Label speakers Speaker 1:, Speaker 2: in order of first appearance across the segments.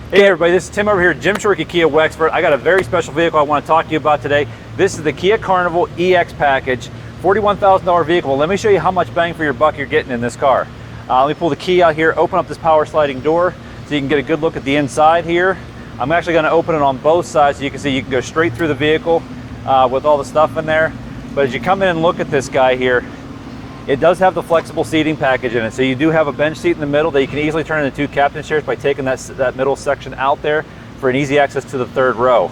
Speaker 1: Hey everybody, this is Tim over here at Jim Shorkey Kia Wexford. I got a very special vehicle I want to talk to you about today. This is the Kia Carnival EX package, $41,000 vehicle. Well, let me show you how much bang for your buck you're getting in this car. Let me pull the key out here, open up this power sliding door so you can get a good look at the inside here. I'm actually going to open it on both sides so you can see you can go straight through the vehicle with all the stuff in there. But as you come in and look at this guy here, it does have the flexible seating package in it. So you do have a bench seat in the middle that you can easily turn into two captain chairs by taking that middle section out there for an easy access to the third row.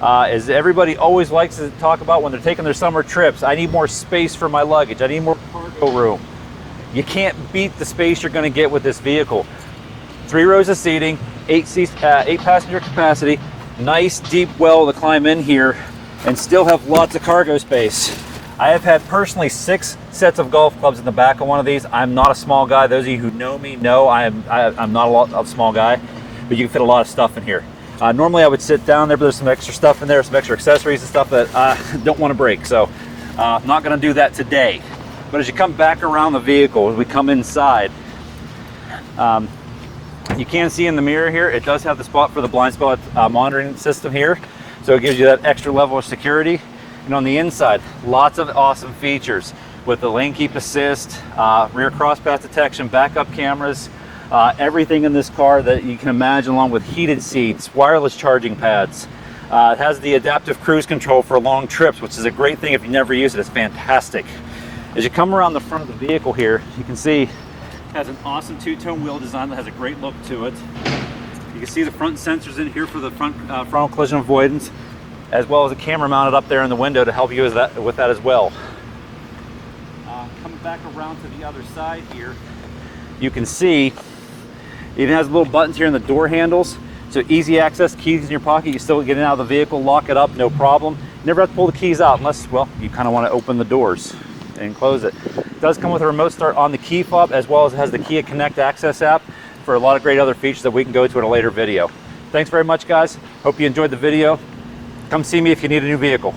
Speaker 1: As everybody always likes to talk about when they're taking their summer trips, I need more space for my luggage. I need more cargo room. You can't beat the space you're going to get with this vehicle. 3 rows of seating, 8 passenger capacity, nice deep well to climb in here and still have lots of cargo space. I have had personally 6 sets of golf clubs in the back of one of these. I'm not a small guy. Those of you who know me know I'm not a small guy, but you can fit a lot of stuff in here. Normally I would sit down there, but there's some extra stuff in there, some extra accessories and stuff that I don't want to break. So I'm not going to do that today. But as you come back around the vehicle, as we come inside, you can see in the mirror here, it does have the spot for the blind spot monitoring system here. So it gives you that extra level of security. And on the inside, lots of awesome features with the lane keep assist, rear crosspath detection, backup cameras, everything in this car that you can imagine, along with heated seats, wireless charging pads. It has the adaptive cruise control for long trips, which is a great thing if you never use it. It's fantastic. As you come around the front of the vehicle here, you can see it has an awesome two-tone wheel design that has a great look to it. You can see the front sensors in here for the frontal collision avoidance, as well as a camera mounted up there in the window to help you with that as well. Coming back around to the other side here, you can see it even has little buttons here in the door handles, so easy access, keys in your pocket. You still get in and out of the vehicle, lock it up, no problem. You never have to pull the keys out unless, well, you kind of want to open the doors and close it. It does come with a remote start on the key fob, as well as it has the Kia Connect Access app for a lot of great other features that we can go to in a later video. Thanks very much, guys. Hope you enjoyed the video. Come see me if you need a new vehicle.